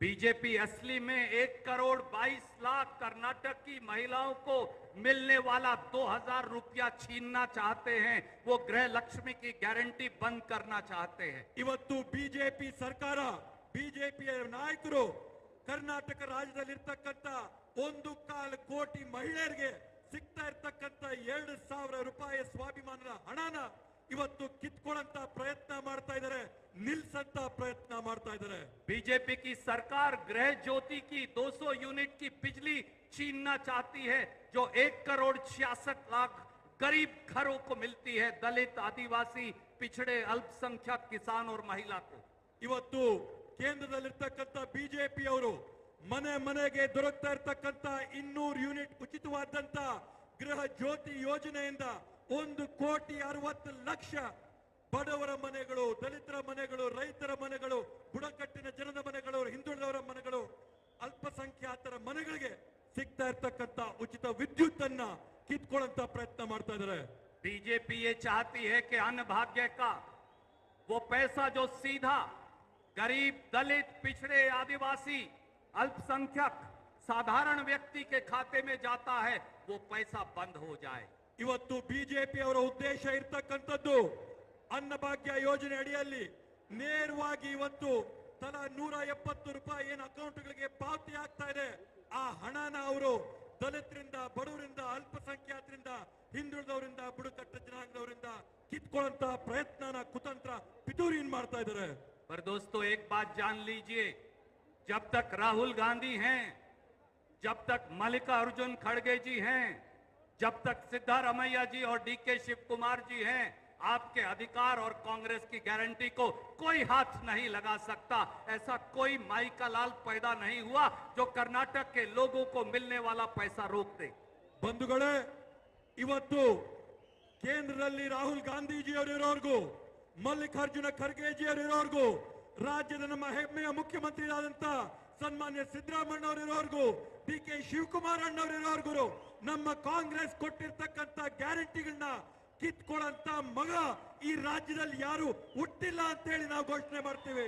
BJP असली में 1 करोड़ 22 लाख कर्नाटक की महिलाओं को मिलने वाला 2000 रुपया छीनना चाहते हैं। वो गृह लक्ष्मी की गारंटी बंद करना चाहते हैं। ಇವತ್ತು ಬಿಜೆಪಿ ಸರ್ಕಾರ ಬಿಜೆಪಿಯ ನಾಯಕರು ಕರ್ನಾಟಕ ರಾಜ್ಯದಲ್ಲಿರ್ತಕ್ಕಂಥ 1.25 ಕೋಟಿ ಮಹಿಳೆಯರಿಗೆ ಸಿಗ್ತಾ ಇರ್ತಕ್ಕಂಥ 2,000 ರೂಪಾಯಿ ಸ್ವಾಭಿಮಾನದ ಹಣನ ಇವತ್ತು ಕಿತ್ಕೊಳ್ಳಂತ ಪ್ರಯತ್ನ ಮಾಡ್ತಾ ಇದ್ದಾರೆ, ನಿಲ್ಸಂತ ಪ್ರಯತ್ನ ಮಾಡ್ತಾ ಇದ್ದಾರೆ। बीजेपी की सरकार गृह ज्योति की 200 यूनिट की बिजली छीनना चाहती है, जो 1 करोड़ 66 लाख गरीब घरों को मिलती है, दलित, आदिवासी, पिछड़े, अल्पसंख्यक, किसान और महिला को। ಇವತ್ತು ಕೇಂದ್ರದಲ್ಲಿರ್ತಕ್ಕಂಥ ಬಿಜೆಪಿ ಅವರು ಮನೆ ಮನೆಗೆ ದೊರಕ್ತಾ ಇರ್ತಕ್ಕಂಥ 200 ಯೂನಿಟ್ ಉಚಿತವಾದಂತ ಗೃಹ ಜ್ಯೋತಿ ಯೋಜನೆಯಿಂದ 1,60,00,000 ಬಡವರ ಮನೆಗಳು, ದಲಿತರ ಮನೆಗಳು, ರೈತರ ಮನೆಗಳು, ಬುಡಕಟ್ಟಿನ ಜನದ ಮನೆಗಳು, ಹಿಂದುಳಿದವರ ಮನೆಗಳು, ಅಲ್ಪಸಂಖ್ಯಾತರ ಮನೆಗಳಿಗೆ ಸಿಗ್ತಾ ಇರ್ತಕ್ಕಂಥ ಉಚಿತ ವಿದ್ಯುತ್ ಅನ್ನ ಕಿತ್ಕೊಳ್ಳಂತ ಪ್ರಯತ್ನ ಮಾಡ್ತಾ ಇದ್ದಾರೆ। बीजेपी ये चाहती है कि अन्न भाग्य का वो पैसा जो सीधा गरीब, दलित, पिछड़े, आदिवासी, अल्पसंख्यक, साधारण व्यक्ति के खाते में जाता है, वो पैसा बंद हो जाए। ಇವತ್ತು ಬಿಜೆಪಿ ಅವರ ಉದ್ದೇಶ ಇರ್ತಕ್ಕಂಥದ್ದು ಅನ್ನಭಾಗ್ಯ ಯೋಜನೆ ಅಡಿಯಲ್ಲಿ ನೇರವಾಗಿ ಇವತ್ತು ತಲಾ 170 ರೂಪಾಯಿ ಏನು ಅಕೌಂಟ್ಗಳಿಗೆ ಪಾವತಿ ಆಗ್ತಾ ಇದೆ, ಆ ಹಣನ ಅವರು ದಲಿತರಿಂದ, ಬಡವರಿಂದ, ಅಲ್ಪಸಂಖ್ಯಾತರಿಂದ, ಹಿಂದುಳಿದವರಿಂದ, ಬುಡಕಟ್ಟು ಜನಾಂಗದವರಿಂದ ಕಿತ್ಕೊಳ್ಳಂತ ಪ್ರಯತ್ನನ ಕುತಂತ್ರ ಪಿತೂರಿಯನ್ನು ಮಾಡ್ತಾ ಇದ್ದಾರೆ। पर दोस्तों एक बात जान लीजिए, जब तक राहुल गांधी हैं, जब तक मल्लिकार्जुन खड़गे जी हैं, जब तक सिद्धारमैया जी और डीके शिव कुमार जी हैं, आपके अधिकार और कांग्रेस की गारंटी को कोई हाथ नहीं लगा सकता। ऐसा कोई माई का लाल पैदा नहीं हुआ जो कर्नाटक के लोगों को मिलने वाला पैसा रोक दे। ಬಂಧುಗಳೇ, ಇವತ್ತು ಕೇಂದ್ರದಲ್ಲಿ ರಾಹುಲ್ ಗಾಂಧೀಜಿ ಅವರಿರೋರ್ಗೂ, ಮಲ್ಲಿಕಾರ್ಜುನ ಖರ್ಗೆ ಜಿ ಅವರಿರೋರ್ಗೂ, ರಾಜ್ಯದ ನಮ್ಮ ಹೆಮ್ಮೆಯ ಮುಖ್ಯಮಂತ್ರಿಯಾದಂತ ಸನ್ಮಾನ್ಯ ಸಿದ್ದರಾಮಯ್ಯ ಅವರಿರೋರ್ಗೂ, ಡಿಕೆ ಶಿವಕುಮಾರ್ ಅಣ್ಣವರಿರೋರ್ಗೂ ನಮ್ಮ ಕಾಂಗ್ರೆಸ್ ಕೊಟ್ಟಿರ್ತಕ್ಕಂಥ ಗ್ಯಾರಂಟಿಗಳನ್ನ ಕಿತ್ಕೊಳ್ಳಂತ ಮಗ ಈ ರಾಜ್ಯದಲ್ಲಿ ಯಾರು ಹುಟ್ಟಿಲ್ಲ ಅಂತ ಹೇಳಿ ನಾವು ಘೋಷಣೆ ಮಾಡ್ತೀವಿ।